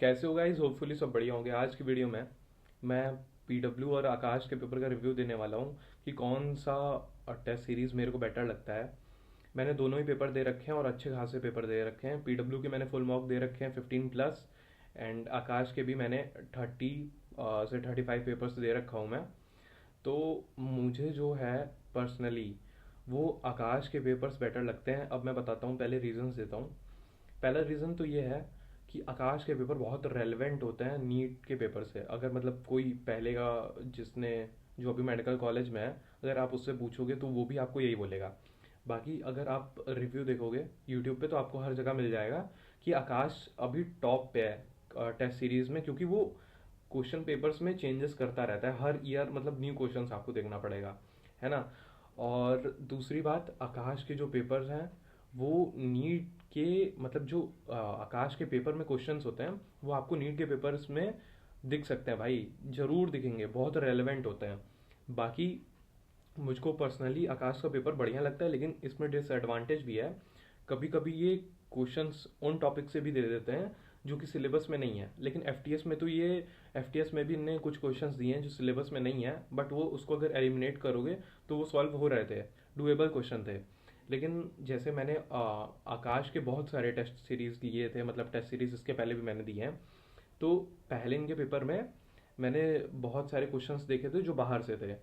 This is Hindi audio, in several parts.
कैसे हो गाइस? होपफुली सब बढ़िया होंगे। आज की वीडियो में मैं पीडब्ल्यू और आकाश के पेपर का रिव्यू देने वाला हूँ कि कौन सा टेस्ट सीरीज़ मेरे को बेटर लगता है। मैंने दोनों ही पेपर दे रखे हैं और अच्छे खासे पेपर दे रखे हैं। पीडब्ल्यू के मैंने फुल मार्क दे रखे हैं 15+, एंड आकाश के भी मैंने 30 से 35 पेपर्स दे रखा हूँ मैं। तो मुझे जो है पर्सनली वो आकाश के पेपर्स बेटर लगते हैं। अब मैं बताता हूँ, पहले रीजंस देता हूँ। पहला रीज़न तो ये है कि आकाश के पेपर बहुत रेलेवेंट होते हैं नीट के पेपर से। अगर मतलब कोई पहले का जिसने जो अभी मेडिकल कॉलेज में है, अगर आप उससे पूछोगे तो वो भी आपको यही बोलेगा। बाकी अगर आप रिव्यू देखोगे यूट्यूब पे तो आपको हर जगह मिल जाएगा कि आकाश अभी टॉप पे है टेस्ट सीरीज में, क्योंकि वो क्वेश्चन पेपर्स में चेंजेस करता रहता है हर ईयर। मतलब न्यू क्वेश्चंस आपको देखना पड़ेगा, है ना। और दूसरी बात, आकाश के जो पेपर्स हैं वो नीट के मतलब जो आकाश के पेपर में क्वेश्चंस होते हैं वो आपको नीट के पेपर्स में दिख सकते हैं भाई, जरूर दिखेंगे, बहुत रेलेवेंट होते हैं। बाकी मुझको पर्सनली आकाश का पेपर बढ़िया लगता है, लेकिन इसमें डिसएडवांटेज भी है। कभी कभी ये क्वेश्चंस उन टॉपिक से भी दे देते हैं जो कि सिलेबस में नहीं है। लेकिन एफटीएस में तो ये एफटीएस में भी इनने कुछ क्वेश्चंस दिए हैं जो सिलेबस में नहीं है, बट वो उसको अगर एलिमिनेट करोगे तो वो सॉल्व हो रहे थे, डुएबल क्वेश्चन थे। लेकिन जैसे मैंने आकाश के बहुत सारे टेस्ट सीरीज लिए थे, मतलब टेस्ट सीरीज इसके पहले भी मैंने दिए हैं। तो पहले इनके पेपर में मैंने बहुत सारे क्वेश्चंस देखे थे जो बाहर से थे।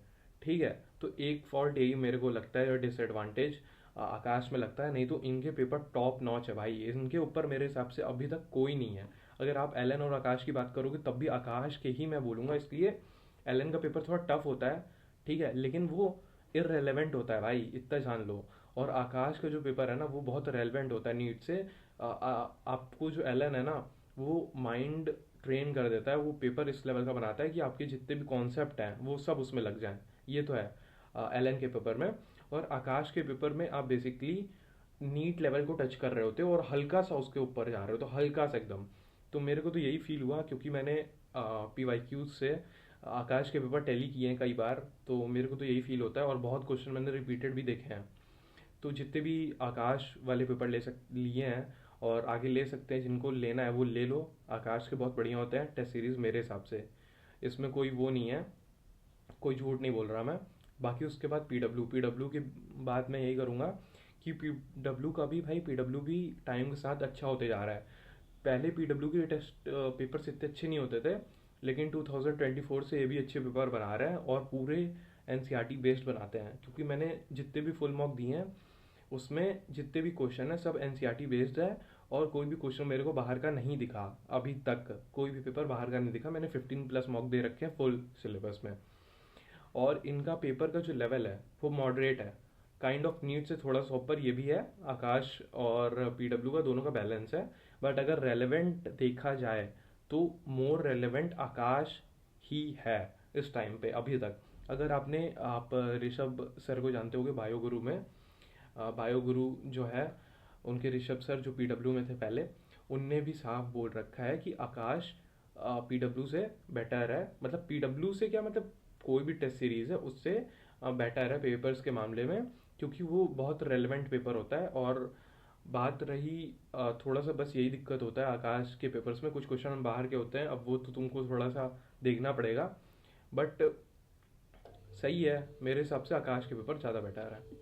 ठीक है, तो एक फॉल्ट यही मेरे को लगता है, और डिसएडवांटेज आकाश में लगता है। नहीं तो इनके पेपर टॉप नॉच है भाई, इनके ऊपर मेरे हिसाब से अभी तक कोई नहीं है। अगर आप एलन और आकाश की बात करोगे तब भी आकाश के ही मैं बोलूंगा, इसलिए एलन का पेपर थोड़ा टफ होता है, ठीक है, लेकिन वो इररेलेवेंट होता है भाई, इतना जान लो। और आकाश का जो पेपर है ना वो बहुत रेलेवेंट होता है नीट से। आपको जो एलन है ना वो माइंड ट्रेन कर देता है, वो पेपर इस लेवल का बनाता है कि आपके जितने भी कॉन्सेप्ट हैं वो सब उसमें लग जाएं। ये तो है एलन के पेपर में। और आकाश के पेपर में आप बेसिकली नीट लेवल को टच कर रहे होते हो और हल्का सा उसके ऊपर जा रहे हो, तो हल्का सा एकदम। तो मेरे को तो यही फील हुआ, क्योंकि मैंने पीवाईक्यू से आकाश के पेपर टैली किए हैं कई बार, तो मेरे को तो यही फील होता है। और बहुत क्वेश्चन मैंने रिपीटेड भी देखे हैं। तो जितने भी आकाश वाले पेपर लिए हैं और आगे ले सकते हैं, जिनको लेना है वो ले लो। आकाश के बहुत बढ़िया होते हैं टेस्ट सीरीज मेरे हिसाब से, इसमें कोई वो नहीं है, कोई झूठ नहीं बोल रहा मैं। बाकी उसके बाद पीडब्ल्यू पीडब्ल्यू की बात मैं यही करूंगा कि पीडब्ल्यू का भी भाई, पीडब्ल्यू भी टाइम के साथ अच्छा होते जा रहा है। पहले पीडब्ल्यू के टेस्ट पेपर्स इतने अच्छे नहीं होते थे, लेकिन 2024 से ये भी अच्छे पेपर बना रहे हैं और पूरे एनसीईआरटी बेस्ड बनाते हैं। क्योंकि मैंने जितने भी फुल मॉक दिए हैं उसमें जितने भी क्वेश्चन है सब एनसीईआरटी बेस्ड है, और कोई भी क्वेश्चन मेरे को बाहर का नहीं दिखा। अभी तक कोई भी पेपर बाहर का नहीं दिखा। मैंने 15+ मॉक दे रखे हैं फुल सिलेबस में। और इनका पेपर का जो लेवल है वो मॉडरेट है, काइंड ऑफ नीट से थोड़ा सा ऊपर ये भी है। आकाश और पीडब्ल्यू का दोनों का बैलेंस है। बट अगर रेलेवेंट देखा जाए तो मोर रेलेवेंट आकाश ही है इस टाइम पे अभी तक। अगर आप ऋषभ सर को जानते होगे बायो गुरु में, बायो गुरु जो है उनके ऋषभ सर जो पीडब्ल्यू में थे पहले, उनने भी साफ बोल रखा है कि आकाश पीडब्ल्यू से बेटर है। मतलब पीडब्ल्यू से क्या, मतलब कोई भी टेस्ट सीरीज है उससे बेटर है पेपर्स के मामले में, क्योंकि वो बहुत रेलेवेंट पेपर होता है। और बात रही थोड़ा सा बस यही दिक्कत होता है आकाश के पेपर्स में, कुछ क्वेश्चन बाहर के होते हैं, अब वो तो तुमको थोड़ा सा देखना पड़ेगा। बट सही है, मेरे हिसाब से आकाश के पेपर ज़्यादा बेटर है।